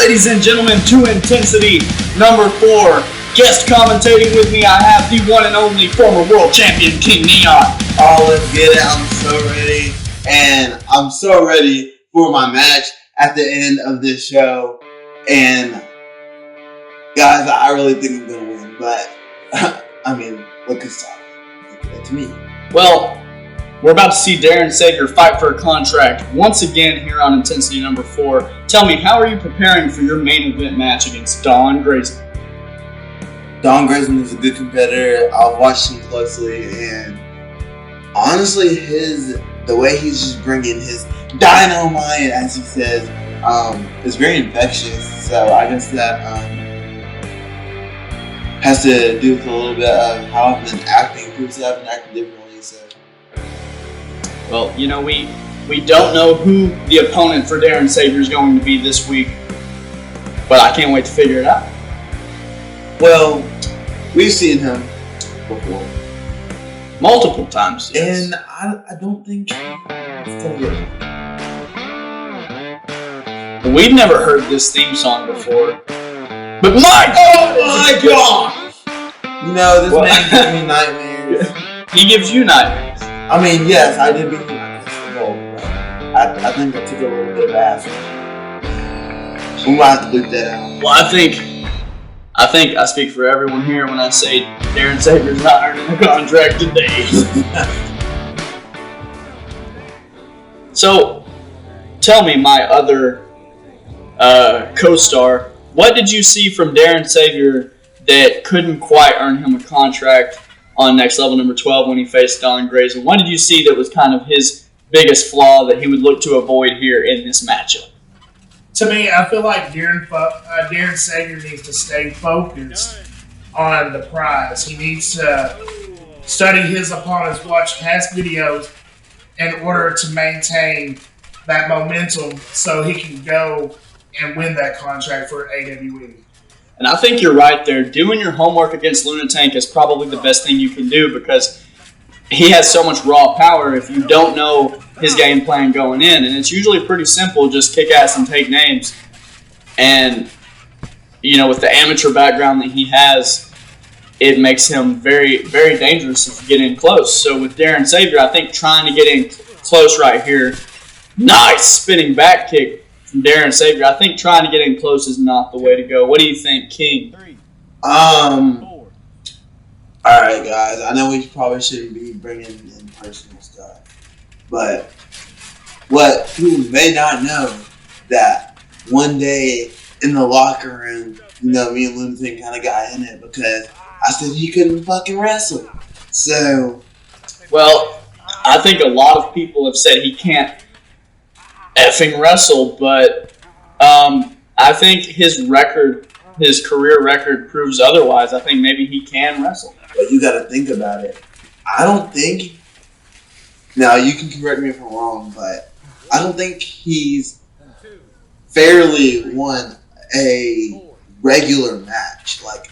ladies and gentlemen, to Intensity number 4. Guest commentating with me, I have the one and only former world champion, King Neon. Oh, let's get it. I'm so ready. And I'm so ready for my match at the end of this show. And, guys, I really think I'm going to win. But, I mean, what could stop it? To me. Well, we're about to see Darren Savior fight for a contract once again here on Intensity number 4. Tell me, how are you preparing for your main event match against Grazon? Grazon is a good competitor. I've watched him closely, and honestly, the way he's just bringing his dynamite, as he says, is very infectious. So I guess that has to do with a little bit of how I've been acting. Previously, I've been acting differently. So, well, you know, we don't know who the opponent for Darren Savior is going to be this week, but I can't wait to figure it out. Well, we've seen him before. Multiple times, yes. And I don't think it's going to get it. We've never heard this theme song before. But my gosh! You know, this man gives me nightmares. He gives you nightmares. I mean, yes, I did beat him against the goal, but I think I took a little bit of ass. We might have to bleep that out. Well, I think I speak for everyone here when I say Darren Savier's not earning a contract today. So, tell me, my other co-star, what did you see from Darren Savior that couldn't quite earn him a contract on Next Level number 12 when he faced Grazon? What did you see that was kind of his biggest flaw that he would look to avoid here in this matchup? To me, I feel like Darren Savior needs to stay focused on the prize. He needs to study his opponents, watch past videos in order to maintain that momentum so he can go and win that contract for AWE. And I think you're right there. Doing your homework against Lunatank is probably the best thing you can do because he has so much raw power if you don't know his game plan going in. And it's usually pretty simple, just kick ass and take names. And, you know, with the amateur background that he has, it makes him very, very dangerous if you get in close. So with Darren Savior, I think trying to get in close right here, nice spinning back kick from Darren Savior. I think trying to get in close is not the way to go. What do you think, King? All right, guys. I know we probably shouldn't be bringing in personal stuff, but what people may not know that one day in the locker room, you know, me and Lunatic kind of got in it because I said he couldn't fucking wrestle. So, well, I think a lot of people have said he can't effing wrestle, but I think his career record proves otherwise. I think maybe he can wrestle. But you got to think about it. I don't think. Now you can correct me if I'm wrong, but I don't think he's fairly won a regular match. Like,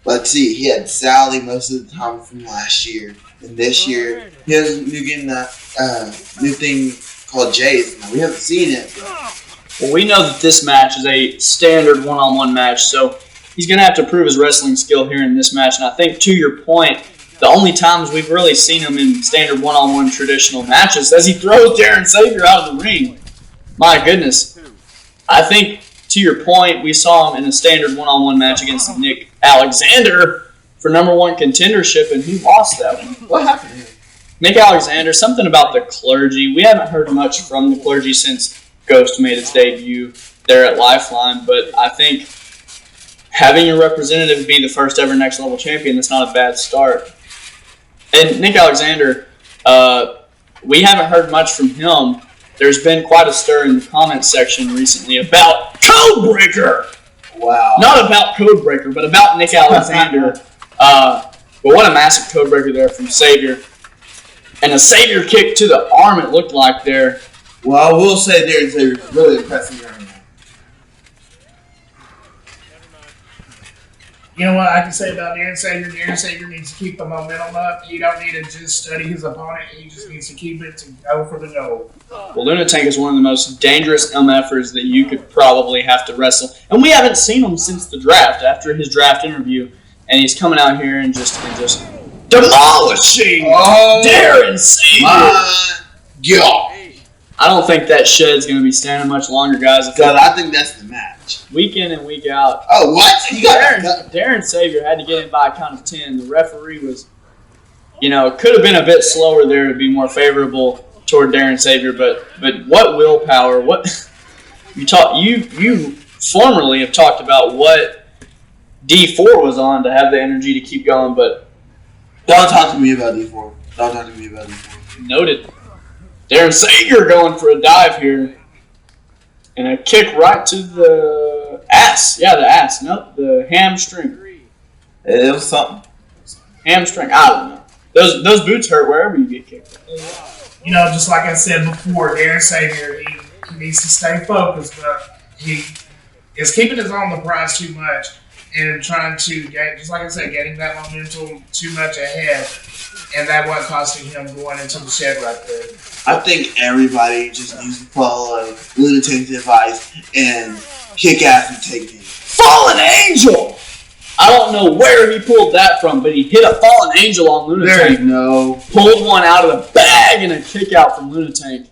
let's see, he had Sally most of the time from last year, and this year he has new thing called Jays. Now we haven't seen it. Well, we know that this match is a standard one-on-one match, so he's going to have to prove his wrestling skill here in this match. And I think, to your point, the only times we've really seen him in standard one-on-one traditional matches as he throws Darren Savior out of the ring. My goodness. I think, to your point, we saw him in a standard one-on-one match against Nick Alexander for number 1 contendership, and he lost that one. What happened to him? Nick Alexander, something about the clergy. We haven't heard much from the clergy since Ghost made its debut there at Lifeline, but I think having your representative be the first ever Next Level champion, that's not a bad start. And Nick Alexander, we haven't heard much from him. There's been quite a stir in the comments section recently about Codebreaker. Wow. Not about Codebreaker, but about Nick Alexander. But what a massive Codebreaker there from Savior. And a Savior kick to the arm, it looked like there. Well, I will say Darren Savior is really impressive right now. You know what I can say about Darren Savior? Darren Savior needs to keep the momentum up. He don't need to just study his opponent. He just needs to keep it to go for the goal. Well, Lunatank is one of the most dangerous MFers that you could probably have to wrestle. And we haven't seen him since the draft, after his draft interview. And he's coming out here and just demolishing Darren Savior. My God. I don't think that shed's going to be standing much longer, guys. God, I think that's the match. Week in and week out. Oh, what? You got Darren Savior had to get in by a count of 10. The referee was, could have been a bit slower there to be more favorable toward Darren Savior. But what willpower? What you formerly have talked about what D4 was on to have the energy to keep going, but don't talk to me about D4. Don't talk to me about D4. Noted. Darren Savior going for a dive here. And a kick right to the ass. Yeah, the ass. Nope, the hamstring. It was something. Hamstring. I don't know. Those boots hurt wherever you get kicked. Just like I said before, Darren Savior, he needs to stay focused, but he is keeping his eye on the prize too much and trying to get, just like I said, getting that momentum too much ahead. And that was costing him going into the shed right there. I think everybody just needs to follow Lunatank's advice and kick ass and take names. Fallen Angel! I don't know where he pulled that from, but he hit a Fallen Angel on Lunatank. There you go. Pulled one out of the bag and a kick out from Lunatank.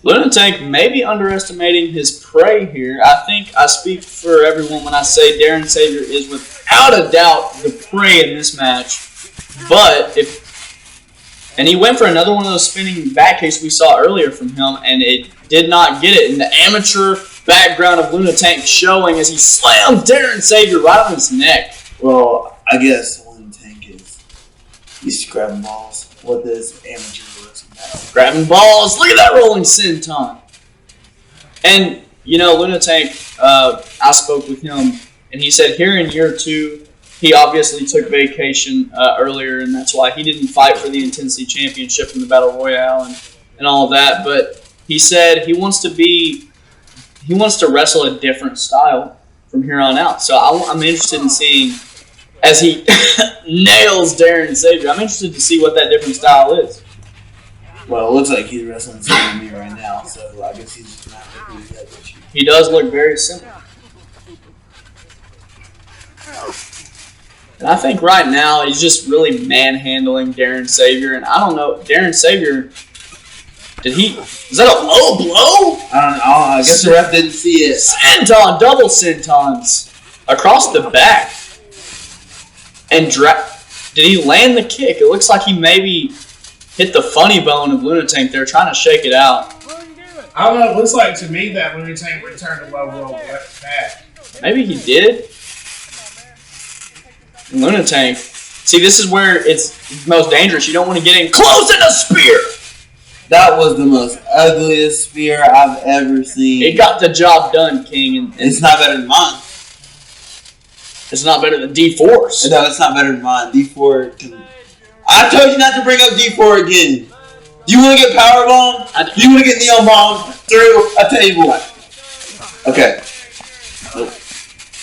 Lunatank may be underestimating his prey here. I think I speak for everyone when I say Darren Savior is without a doubt the prey in this match. But and he went for another one of those spinning back kicks we saw earlier from him, and it did not get it. And the amateur background of Lunatank showing as he slammed Darren Savior right on his neck. Well, I guess Lunatank is used to grabbing balls. What does amateur wrestling? Grabbing balls. Look at that rolling senton. And, Lunatank, I spoke with him, and he said here in year 2, he obviously took vacation earlier, and that's why he didn't fight for the Intensity Championship in the Battle Royale and all of that. But he said he wants to wrestle a different style from here on out. So I'm interested in seeing, as he nails Darren Savior, I'm interested to see what that different style is. Well, it looks like he's wrestling something with me right now, so I guess he's just not going to do that with you. He does look very similar. And I think right now he's just really manhandling Darren Savior. And I don't know, Darren Savior, is that a low blow? I don't know. I guess the ref didn't see it. Senton, double sentons across the back. And did he land the kick? It looks like he maybe hit the funny bone of Lunatank. They're trying to shake it out. I don't know. It looks like to me that Lunatank returned a low blow back. Maybe he did. Lunatank. See, this is where it's most dangerous. You don't want to get in close in a spear. That was the most ugliest spear I've ever seen. It got the job done, King. And it's not better than mine. It's not better than D4's. No, it's not better than mine. D4 can... I told you not to bring up D4 again. Do you want to get powerbombed? Do you want to get neon bombed through a table? Okay.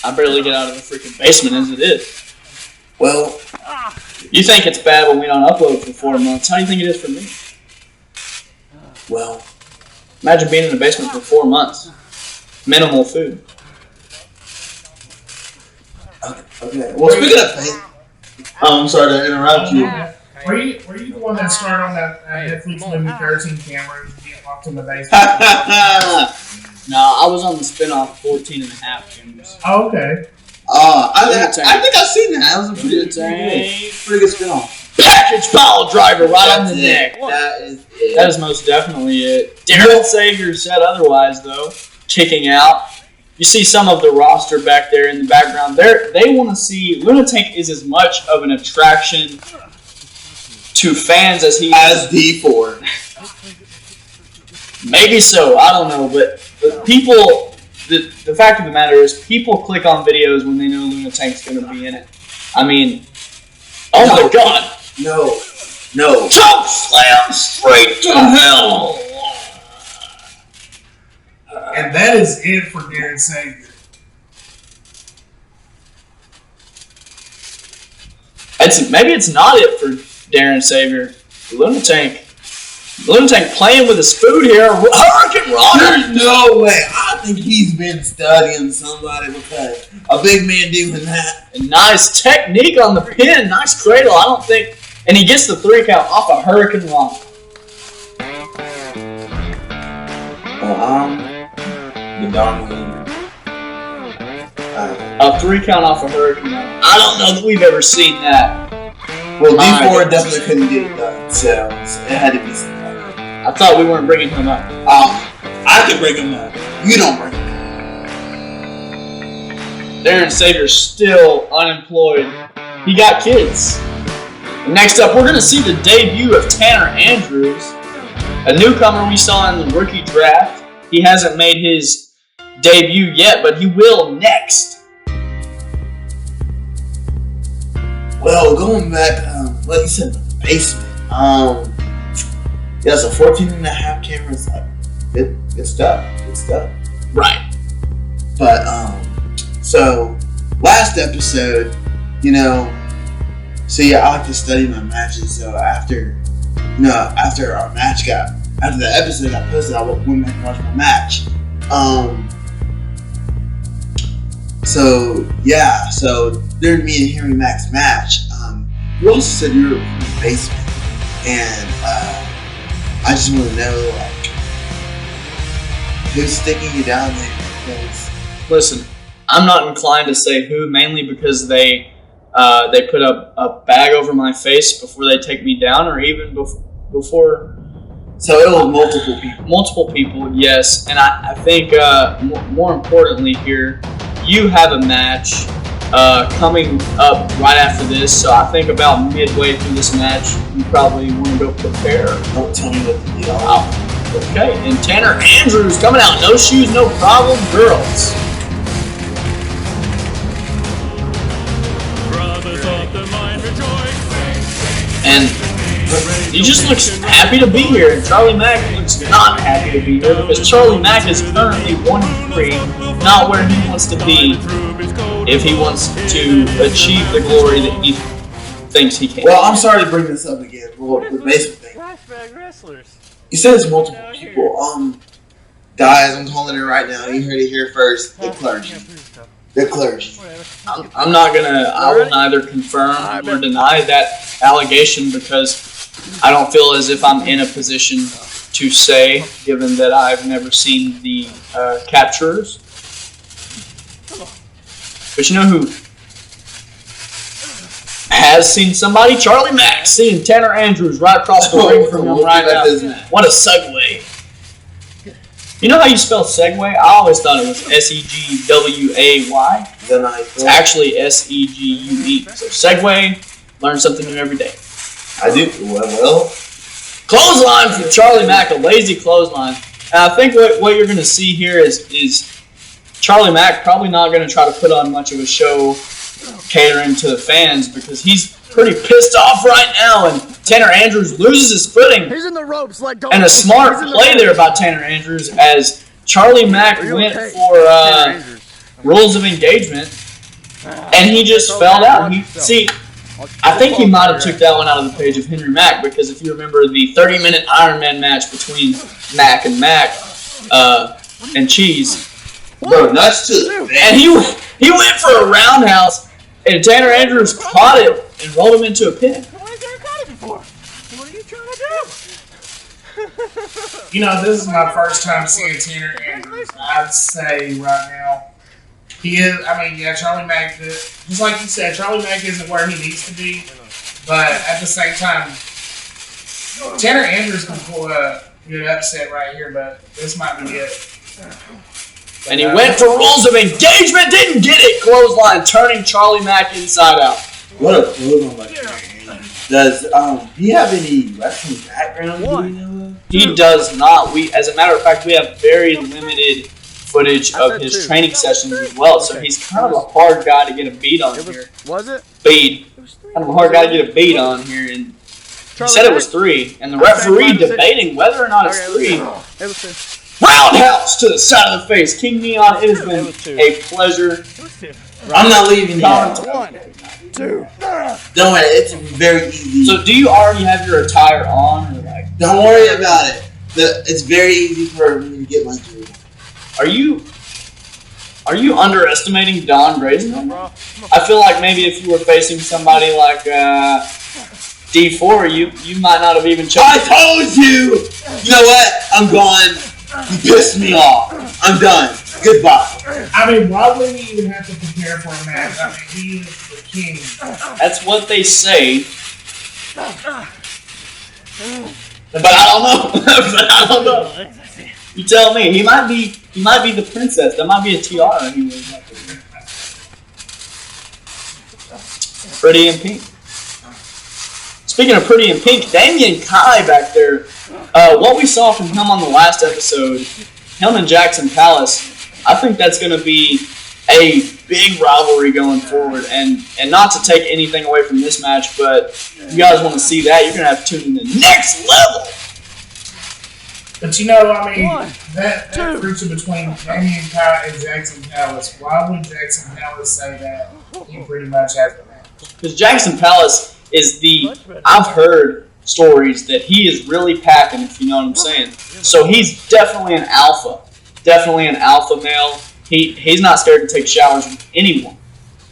I barely get out of the freaking basement as it is. Well, you think it's bad when we don't upload for 4 months. How do you think it is for me? Well, imagine being in the basement for 4 months. Minimal food. Okay. Well, speaking of faith, I'm sorry to interrupt you. Were you the one that started on that Netflix movie 13 cameras and get locked in the basement? No, I was on the spinoff 14 and a half cameras. Oh, okay. I think I've seen that. That was a pretty good spinoff. Package pile driver right on the neck. That is it. That is most definitely it. Darren Savior said otherwise, though. Kicking out. You see some of the roster back there in the background. They want to see... Lunatank is as much of an attraction to fans as he is D4. Maybe so. I don't know. But people... The fact of the matter is, people click on videos when they know Lunatank's going to be in it. I mean, oh my God. No. CHOKESLAM straight to hell. And that is it for Darren Savior. Maybe it's not it for Darren Savior. Lunatank playing with his food here. Hurricane Runner. There's no way. I think he's been studying somebody because a big man doing that. And nice technique on the pin. Nice cradle. I don't think. And he gets the 3 count off a Hurricane Runner. The Dynamite. A 3 count off a Hurricane Runner. I don't know that we've ever seen that. Well, D4 definitely couldn't get it done, so it had to be somebody. I thought we weren't bringing him up. I can bring him up. You don't bring him up. Darren Savier's still unemployed. He got kids. And next up, we're going to see the debut of Tanner Andrews, a newcomer we saw in the rookie draft. He hasn't made his debut yet, but he will next. Well, going back, like you said, the basement. Yeah, so 14.5 cameras, like, good stuff. Good stuff. Right. But, so, last episode, so yeah, I like to study my matches, so after our match after the episode got posted, I went back and watched my match. So during me and Henry Mac's match, you also said you were in the basement, and I just want to know, like, who's sticking you down there? Because listen, I'm not inclined to say who, mainly because they put a bag over my face before they take me down, or even before. So it was multiple people. Multiple people, yes. And I think more importantly here, you have a match coming up right after this. So I think about midway through this match, you probably want to go prepare. Don't tell me what to do. Okay, and Tanner Andrews coming out. No shoes, no problem, girls. And he just looks happy to be here, and Charlie Mack looks not happy to be here because Charlie Mack is currently 1-3, not where he wants to be if he wants to achieve the glory that he thinks he can. Well, I'm sorry to bring this up again, but the basic thing. You said it's multiple people. Guys, I'm calling it right now. You heard it here first. The clergy. The clergy. I'm not gonna. I will neither confirm or deny that allegation because I don't feel as if I'm in a position to say, given that I've never seen the capturers. But you know who has seen somebody? Charlie Mack seeing Tanner Andrews right across the ring from him right now. What a segue. You know how you spell segue? I always thought it was S-E-G-W-A-Y. It's actually S-E-G-U-E. So segue, learn something new every day. I do. Well. Clothesline from Charlie Mack, a lazy clothesline. And I think what you're going to see here is Charlie Mack probably not going to try to put on much of a show catering to the fans because he's pretty pissed off right now, and Tanner Andrews loses his footing. He's in the ropes, and a smart play there by Tanner Andrews as Charlie Mack went for rules of engagement, and he just fell down. I think he might have took that one out of the page of Henry Mack because if you remember the 30-minute Iron Man match between Mack and Cheese, bro, nuts to the face. And he went for a roundhouse, and Tanner Andrews caught it and rolled him into a pin. Why has Darren caught it before? What are you trying to do? This is my first time seeing Tanner Andrews. I'd say right now, he is. Charlie Mack, just like you said, Charlie Mack isn't where he needs to be. But at the same time, Tanner Andrews can pull a good upset right here, but this might be it. And he went for rules of engagement, didn't get it. Clothesline, turning Charlie Mack inside out. What a clothesline by Tanner Andrews. Does he have any wrestling background? He does not. As a matter of fact, we have very limited footage of his training sessions as well. So he's kind of a hard guy to get a beat on here. Was it? Beat. Kind of a hard guy to get a beat on here. And he said it was 3. And the referee debating whether or not it's 3. It was 2. Roundhouse to the side of the face. King Neon, it has been a pleasure. I'm not leaving yet. 2. Don't worry, it's very easy. So do you already have your attire on, or like? Don't worry about it. It's very easy for me to get my jewelry. Are you underestimating Don Grazon? I feel like maybe if you were facing somebody like D4, you might not have even chosen. I told you! You know what? I'm gone. You pissed me off. I'm done. Goodbye. I mean, why would he even have to prepare for a match? I mean, he is the king. That's what they say. But I don't know. But I don't know. You tell me. He might be the princess. That might be a tiara he wears. Pretty in pink. Speaking of pretty in pink, Damian Kai back there. What we saw from him on the last episode, him and Jackson Palace, I think that's going to be a big rivalry going forward. And not to take anything away from this match, but if you guys want to see that, you're going to have to tune in the next level. But you know, I mean, that friction between Damian Kai and Jackson Palace, why would Jackson Palace say that he pretty much has the match? Because Jackson Palace is I've heard stories that he is really packing, if you know what I'm saying. So he's definitely an alpha. Definitely an alpha male. He's not scared to take showers with anyone.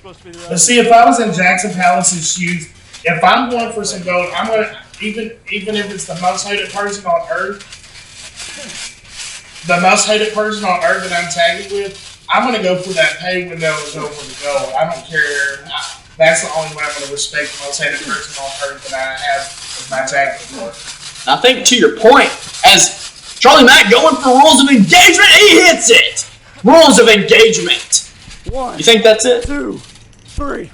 But see, if I was in Jackson Palace's shoes, if I'm going for some gold, I'm going to, even if it's the most hated person on earth, that I'm tagging with, I'm going to go for that pay window and go for the gold. I don't care. That's the only way I'm going to respect the most hated person on earth that I have with my tag for. I think to your point, as Charlie Mack going for rules of engagement, he hits it. Rules of engagement. 1. You think that's it? 2. 3.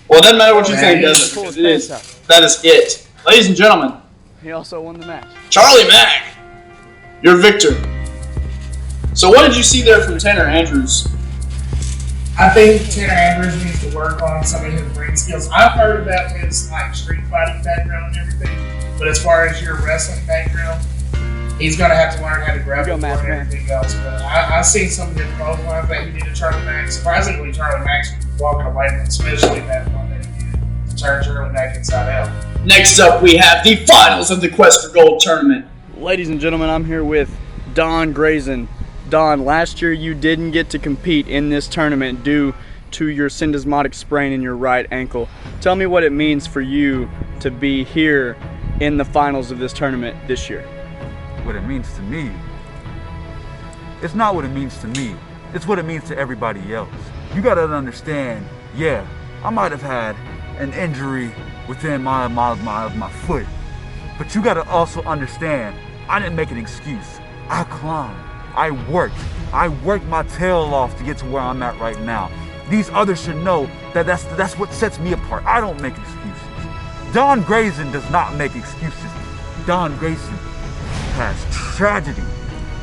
Well, it doesn't matter what you think, does it? Because it is. That is it. Ladies and gentlemen, He also won the match. Charlie Mack, your victor. So what did you see there from Tanner Andrews? I think Tanner Andrews needs to work on some of his ring skills. I've heard about his like street fighting background and everything, but as far as your wrestling background, he's going to have to learn how to grab the board and everything else. But I've seen some of his clotheslines that he did to Charlie Mack. Surprisingly, Charlie Mack's walking away from, especially that one that he did to turn Charlie Mack inside out. Next up, we have the finals of the Quest for Gold tournament. Ladies and gentlemen, I'm here with Don Grazon. Don, last year you didn't get to compete in this tournament due to your syndesmotic sprain in your right ankle. Tell me what it means for you to be here in the finals of this tournament this year. What it means to me, it's not what it means to me, it's what it means to everybody else. You gotta understand, yeah, I might have had an injury within my foot, but you gotta also understand, I didn't make an excuse. I climbed, I worked my tail off to get to where I'm at right now. These others should know that that's what sets me apart. I don't make excuses. Don Grazon does not make excuses. Don Grazon has tragedy.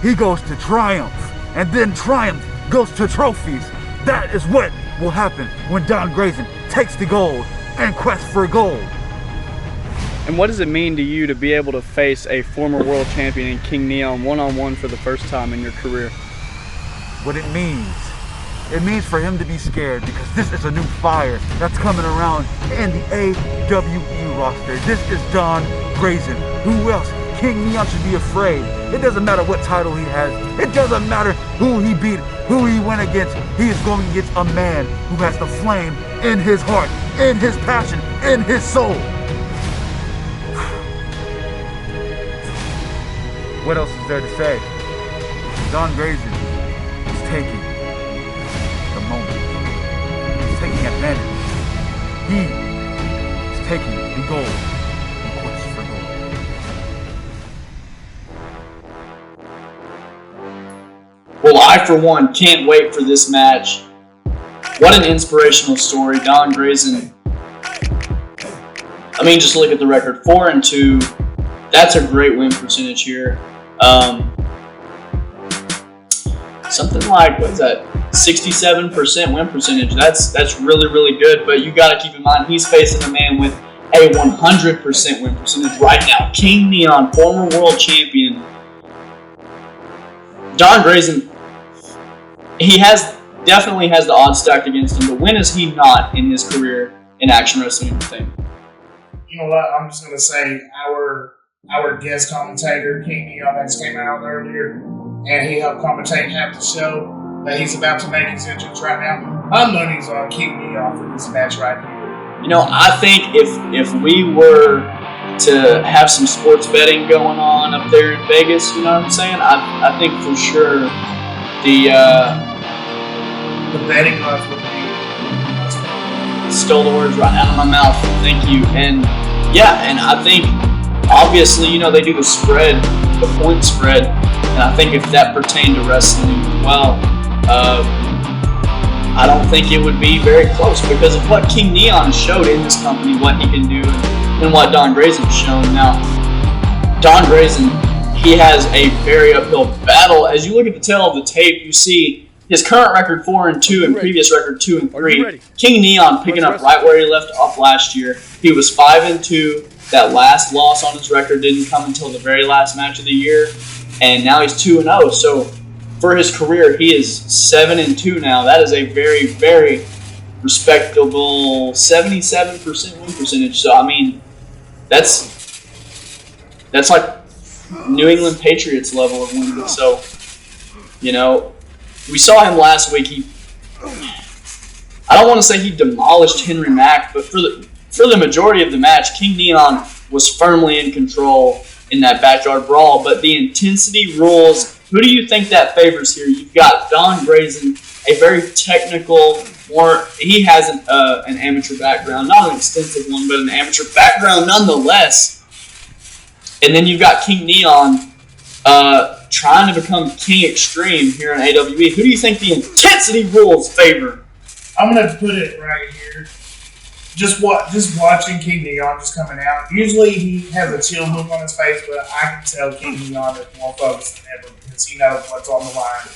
He goes to triumph, and then triumph goes to trophies. That is what will happen when Don Grazon takes the gold and quests for gold. And what does it mean to you to be able to face a former world champion in King Neon one-on-one for the first time in your career? What it means for him to be scared, because this is a new fire that's coming around in the AWE roster. This is Don Grazon. Who else? King Neon should be afraid. It doesn't matter what title he has. It doesn't matter who he beat, who he went against. He is going against a man who has the flame in his heart, in his passion, in his soul. What else is there to say? Don Grazon is taking the moment. He's taking advantage. He is taking the gold and quest for gold. Well, I, for one, can't wait for this match. What an inspirational story. Don Grazon. I mean, just look at the record. 4-2. That's a great win percentage here. Something like, what is that? 67% win percentage. That's really, really good. But you got to keep in mind, he's facing a man with a 100% win percentage right now. King Neon, former world champion. Don Grazon, he definitely has the odds stacked against him, but when has he not in his career in Action Wrestling Entertainment. You know what? I'm just gonna say our guest commentator King Neon just came out earlier, and he helped commentate half the show. But he's about to make his entrance right now. My money's on King Neon for this match right here. You know, I think if we were to have some sports betting going on up there in Vegas, you know what I'm saying? I think for sure the betting odds would be. Stole the words right out of my mouth. Thank you. And yeah, and I think obviously, you know, they do the spread, the point spread, and I think if that pertained to wrestling as well, I don't think it would be very close because of what King Neon showed in this company, what he can do, and what Don Grazon's shown. Now, Don Grazon, he has a very uphill battle. As you look at the tail of the tape, you see his current record 4-2 and previous record 2-3. King Neon picking up right where he left off last year. He was 5-2. That last loss on his record didn't come until the very last match of the year, and now he's 2-0. So for his career, he is 7-2 now. That is a very, very respectable 77% win percentage. So I mean, that's like New England Patriots level of winning. So, you know, we saw him last week. I don't want to say he demolished Henry Mack, but for the majority of the match, King Neon was firmly in control in that backyard brawl. But the intensity rules, who do you think that favors here? You've got Don Grazon, a very technical, he has an amateur background, not an extensive one, but an amateur background nonetheless. And then you've got King Neon trying to become King Extreme here in AWE. Who do you think the intensity rules favor? I'm going to put it right here. Just watching King Neon just coming out. Usually he has a chill look on his face, but I can tell King Neon is more focused than ever because he knows what's on the line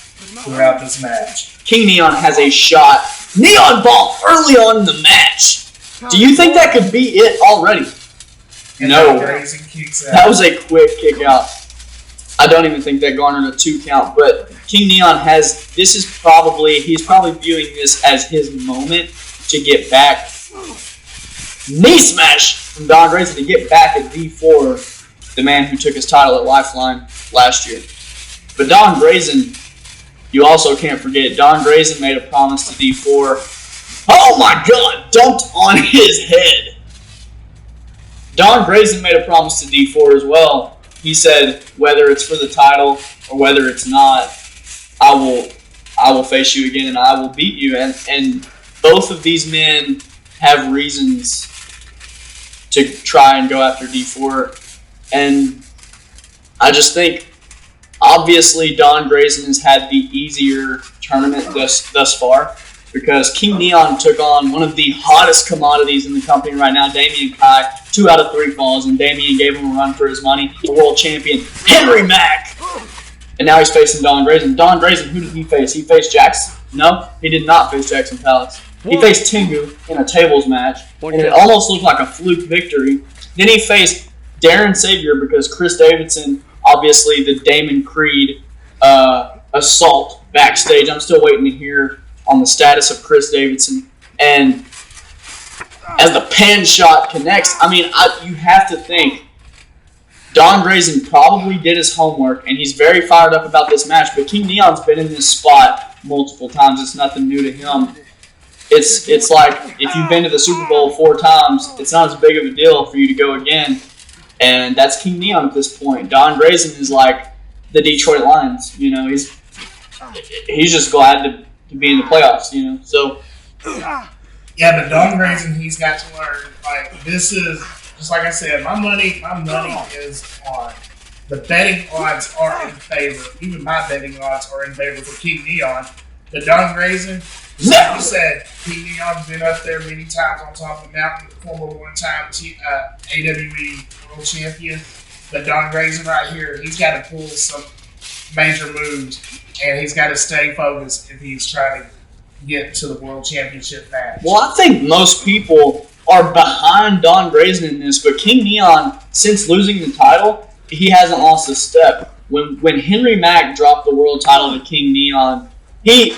throughout this match. King Neon has a shot. Neon ball early on in the match. Do you think that could be it already? And no. That was a quick kick out. I don't even think that garnered a 2 count, but King Neon he's probably viewing this as his moment to get back. Knee smash from Don Grazon to get back at D4, the man who took his title at Lifeline last year. But Don Grazon, you also can't forget, Don Grazon made a promise to D4. Oh my God, dumped on his head. Don Grazon made a promise to D4 as well. He said, whether it's for the title or whether it's not, I will face you again and I will beat you. And both of these men have reasons to try and go after D4. And I just think, obviously, Don Grazon has had the easier tournament thus far because King Neon took on one of the hottest commodities in the company right now, Damian Kai, 2 out of 3 falls, and Damian gave him a run for his money. The world champion, Henry Mack. And now he's facing Don Grazon. Don Grazon, who did he face? He faced Jackson? No, he did not face Jackson Palace. He faced Tengu in a tables match, and it almost looked like a fluke victory. Then he faced Darren Savior because Chris Davidson, obviously the Damon Creed assault backstage. I'm still waiting to hear on the status of Chris Davidson. And as the pan shot connects, I mean, you have to think Don Grazon probably did his homework, and he's very fired up about this match. But King Neon's been in this spot multiple times. It's nothing new to him. It's like if you've been to the Super Bowl 4 times, it's not as big of a deal for you to go again. And that's King Neon at this point. Don Grazon is like the Detroit Lions. You know, he's just glad to be in the playoffs. You know, so yeah. But Don Grazon, he's got to learn. Like this is just like I said. My money is on. The betting odds are in favor. Even my betting odds are in favor for King Neon. But Don Grazon, like you said, King Neon's been up there many times on top of the mountain, former one-time AWE World Champion. But Don Grazon right here, he's got to pull some major moves, and he's got to stay focused if he's trying to get to the World Championship match. Well, I think most people are behind Don Grazon in this, but King Neon, since losing the title, he hasn't lost a step. When Henry Mack dropped the world title to King Neon, he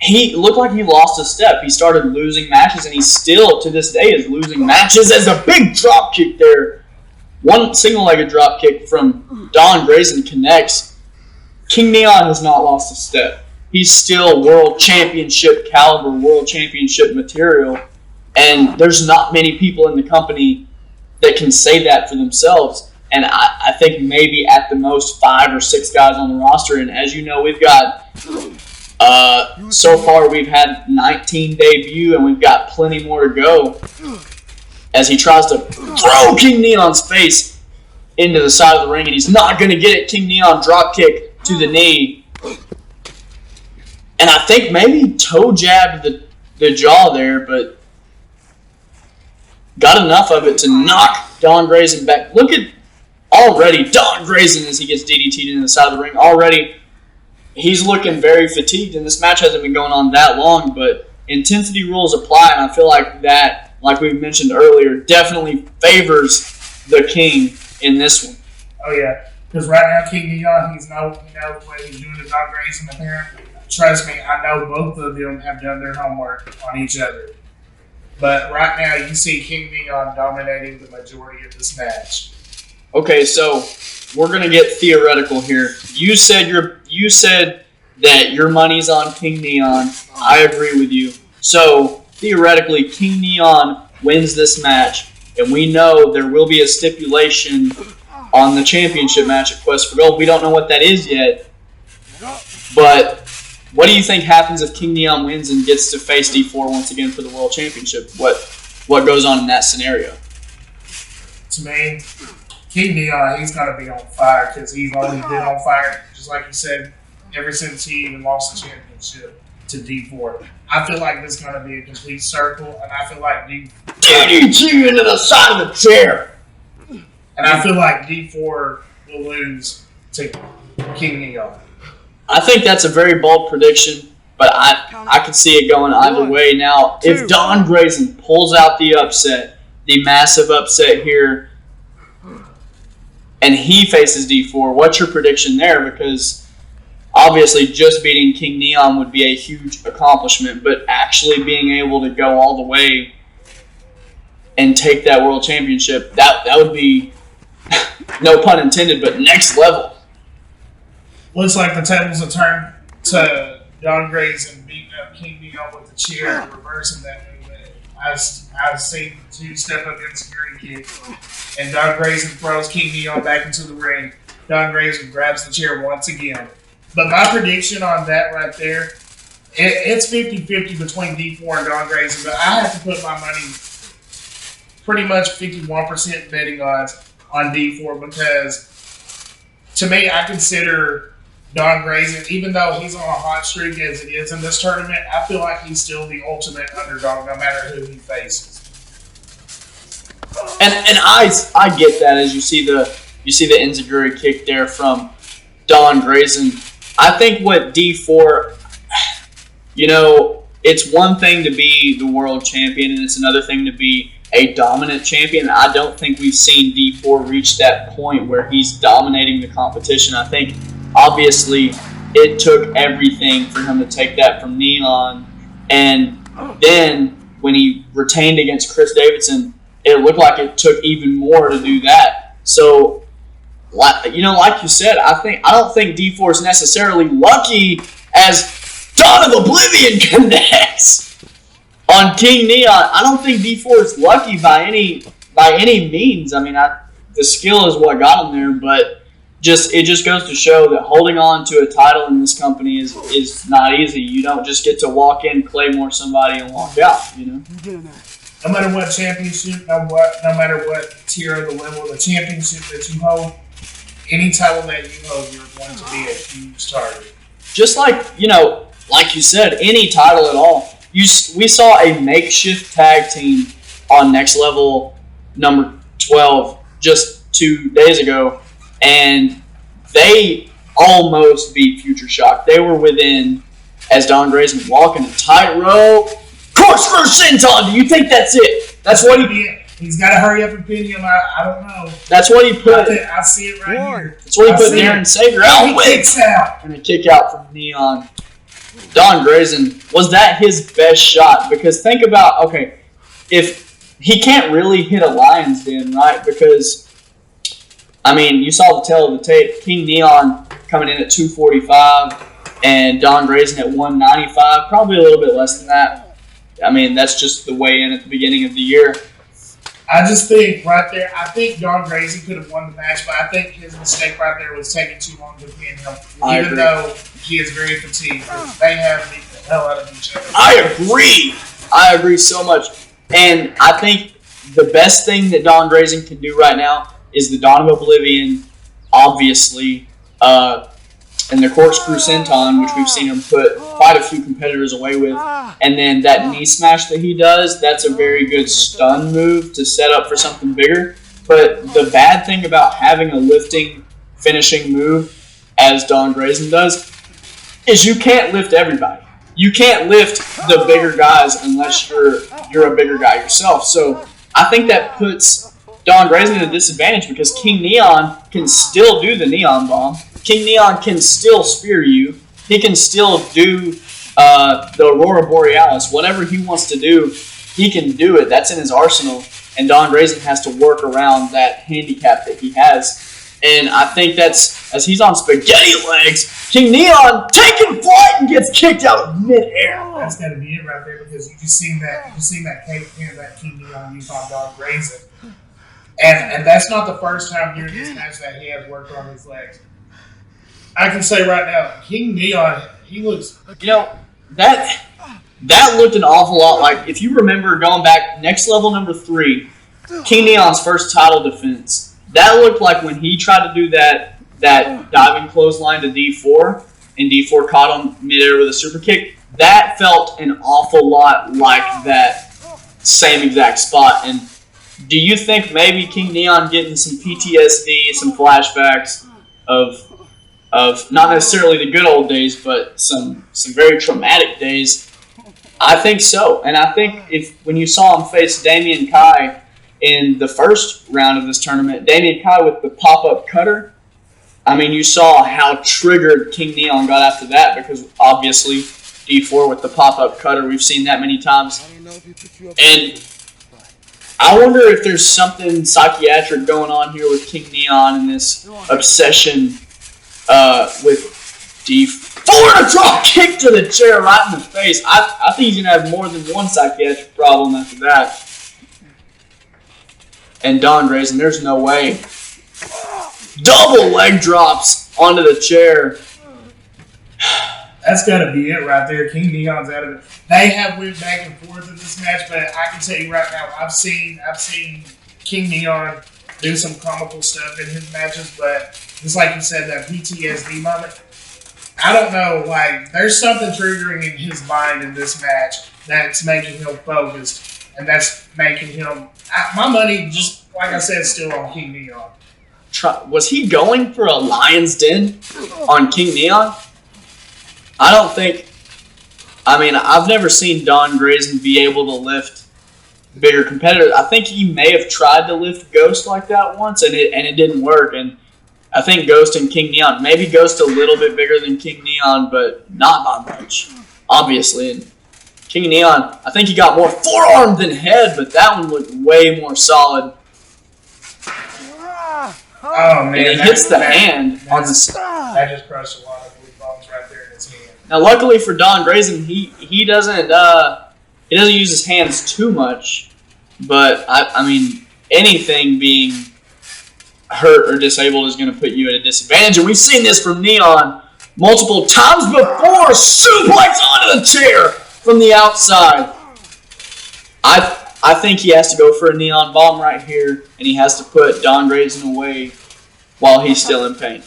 he looked like he lost a step. He started losing matches, and he still, to this day, is losing matches as a big drop kick there. One single-legged drop kick from Don Grazon connects. King Neon has not lost a step. He's still world championship caliber, world championship material, and there's not many people in the company that can say that for themselves. And I think maybe at the most 5 or 6 guys on the roster. And as you know, we've got, so far we've had 19 debut, and we've got plenty more to go as he tries to throw King Neon's face into the side of the ring, and he's not going to get it. King Neon drop kick to the knee. And I think maybe toe jabbed the jaw there, but got enough of it to knock Don Grazon back. Look at already Don Grazon as he gets DDT'd into the side of the ring. Already he's looking very fatigued, and this match hasn't been going on that long, but intensity rules apply, and I feel like that, like we mentioned earlier, definitely favors the King in this one. Oh, yeah. Because right now, King Neon, he knows what he's doing to Don Grazon, apparently. Trust me, I know both of them have done their homework on each other. But right now, you see King Neon dominating the majority of this match. Okay, so we're gonna get theoretical here. You said that your money's on King Neon. I agree with you. So theoretically, King Neon wins this match, and we know there will be a stipulation on the championship match at Quest for Gold. We don't know what that is yet, but what do you think happens if King Neon wins and gets to face D4 once again for the World Championship? What goes on in that scenario? To me, King Neon, he's going to be on fire because he's only been on fire, just like you said, ever since he even lost the championship to D4. I feel like this is going to be a complete circle, and I feel like DDT into the side of the chair. And I feel like D4 will lose to King Neon. I think that's a very bold prediction, but I could see it going either way. Now, if Don Grazon pulls out the upset, the massive upset here, and he faces D4, what's your prediction there? Because obviously just beating King Neon would be a huge accomplishment, but actually being able to go all the way and take that world championship, that would be, no pun intended, but next level. Looks like the tables have turned to Don Grazon beating up King Neon with the chair and reversing that movement. I've seen the 2 step up insecurity kick, and Don Grazon throws King Neon back into the ring. Don Grazon grabs the chair once again. But my prediction on that right there, it's 50-50 between D4 and Don Grazon, but I have to put my money pretty much 51% betting odds on D4 because to me, I consider Don Grazon, even though he's on a hot streak as it is in this tournament, I feel like he's still the ultimate underdog no matter who he faces. And I get that as you see the enziguri kick there from Don Grazon. I think what D4, it's one thing to be the world champion and it's another thing to be a dominant champion. I don't think we've seen D4 reach that point where he's dominating the competition. I think obviously it took everything for him to take that from Neon, and then when he retained against Chris Davidson, it looked like it took even more to do that. So, like you said, I don't think D4 is necessarily lucky as Dawn of Oblivion connects on King Neon. I don't think D4 is lucky by any means. I mean, the skill is what got him there, but it just goes to show that holding on to a title in this company is not easy. You don't just get to walk in, claymore somebody, and walk out. No matter what championship, no matter what tier of the level of the championship that you hold, any title that you hold, you're going to be a huge target. Just like you said, any title at all. We saw a makeshift tag team on Next Level number 12 just 2 days ago, and they almost beat Future Shock. They were within, as Don Grazon walking a tightrope. Corkscrew Senton, do you think that's it? That's what he's got to hurry up and pin him. I don't know. That's what he put. I see it right here. That's what he put Darren Savior out with. Kicks out. And a kick out from Neon. Don Grazon, was that his best shot? Because think about, okay, if he can't really hit a Lion's Den, right? Because, I mean, you saw the tail of the tape. King Neon coming in at 245 and Don Grazon at 195, probably a little bit less than that. I mean, that's just the weigh-in at the beginning of the year. I just think right there, I think Don Grazon could have won the match, but I think his mistake right there was taking too long to pin him. Even though he is very fatigued, they have beat the hell out of each other. I agree so much. And I think the best thing that Don Grazon can do right now is the Dawn of Oblivion, obviously, and the Corkscrew Senton, which we've seen him put quite a few competitors away with. And then that knee smash that he does, that's a very good stun move to set up for something bigger. But the bad thing about having a lifting, finishing move, as Don Grazon does, is you can't lift everybody. You can't lift the bigger guys unless you're a bigger guy yourself. So I think that puts Don Grazon at a disadvantage because King Neon can still do the Neon Bomb. King Neon can still spear you. He can still do the Aurora Borealis. Whatever he wants to do, he can do it. That's in his arsenal. And Don Grazon has to work around that handicap that he has. And I think that's, as he's on spaghetti legs, King Neon taking flight and gets kicked out of midair. That's got to be it right there because you just seen that cape pin that King Neon used on Don Grazon. And that's not the first time during this match that he has worked on his legs. I can say right now, King Neon, he looks... You know, that looked an awful lot like, if you remember going back, next level number 3, King Neon's first title defense, that looked like when he tried to do that diving clothesline to D4, and D4 caught him midair with a super kick, that felt an awful lot like that same exact spot. And do you think maybe King Neon getting some PTSD, some flashbacks of not necessarily the good old days, but some very traumatic days? I think so. And I think when you saw him face Damien Kai in the first round of this tournament, Damien Kai with the pop-up cutter, I mean, you saw how triggered King Neon got after that because obviously D4 with the pop-up cutter, we've seen that many times. And I wonder if there's something psychiatric going on here with King Neon and this obsession with D4 to drop kick to the chair right in the face. I think he's going to have more than one psychiatric problem after that. And Don Grazon, there's no way. Double leg drops onto the chair. That's got to be it right there. King Neon's out of it. They have went back and forth in this match, but I can tell you right now, I've seen King Neon do some comical stuff in his matches, but just like you said, that PTSD moment, I don't know, like, there's something triggering in his mind in this match that's making him focused, and that's making him, my money, just like I said, still on King Neon. Was he going for a Lion's Den on King Neon? I don't think, I mean, I've never seen Don Grazon be able to lift bigger competitors. I think he may have tried to lift Ghost like that once, and it didn't work. And I think Ghost and King Neon, maybe Ghost a little bit bigger than King Neon, but not by much, obviously. And King Neon, I think he got more forearm than head, but that one looked way more solid. Oh man! And he hits the hand on the. That just crushed a lot of blue bones right there in his hand. Now, luckily for Don Grazon, he doesn't use his hands too much, but I mean anything being hurt or disabled is going to put you at a disadvantage, and we've seen this from Neon multiple times before. Suplex onto the chair from the outside. I think he has to go for a Neon Bomb right here, and he has to put Don Grazon away while he's still in pain.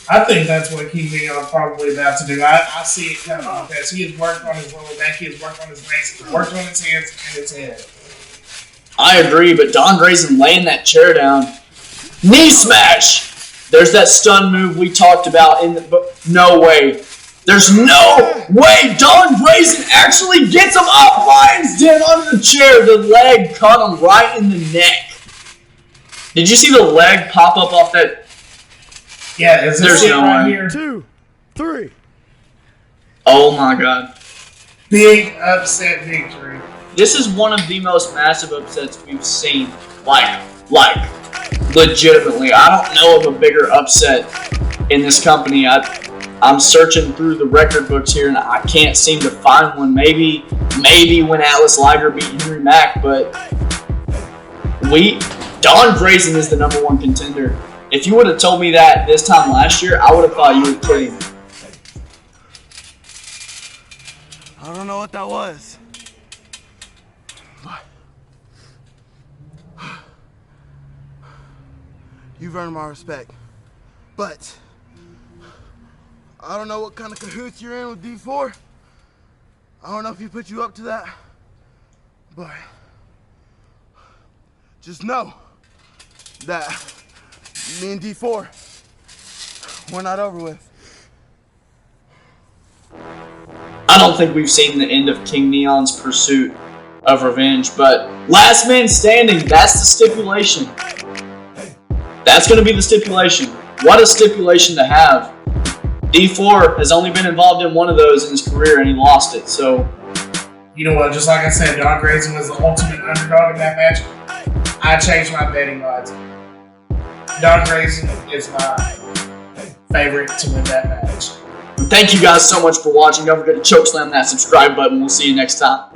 I think that's what King Neon probably about to do. I see it coming because he has worked on his lower back, he has worked on his legs, he has worked on his hands and his head. I agree, but Don Grazon laying that chair down. Knee smash! There's that stun move we talked about in the... No way. There's no way Don Grazon actually gets him up Lion's Den onto the chair. The leg caught him right in the neck. Did you see the leg pop up off that? Yeah, is this it right here? 2, 3. Oh my God. Big upset victory. This is one of the most massive upsets we've seen. Like, legitimately. I don't know of a bigger upset in this company. I'm searching through the record books here, and I can't seem to find one. Maybe when Atlas Liger beat Henry Mack, but Don Grazon is the #1 contender. If you would have told me that this time last year, I would have thought you were kidding. I don't know what that was. You've earned my respect. But I don't know what kind of cahoots you're in with D4. I don't know if he put you up to that. But just know that me and D4, we're not over with. I don't think we've seen the end of King Neon's pursuit of revenge, but last man standing, that's the stipulation. That's going to be the stipulation. What a stipulation to have. D4 has only been involved in one of those in his career, and he lost it, so... You know what, just like I said, Don Grazon was the ultimate underdog in that match. I changed my betting odds. Don Grazon is my favorite to win that match. Thank you guys so much for watching. Don't forget to chokeslam that subscribe button. We'll see you next time.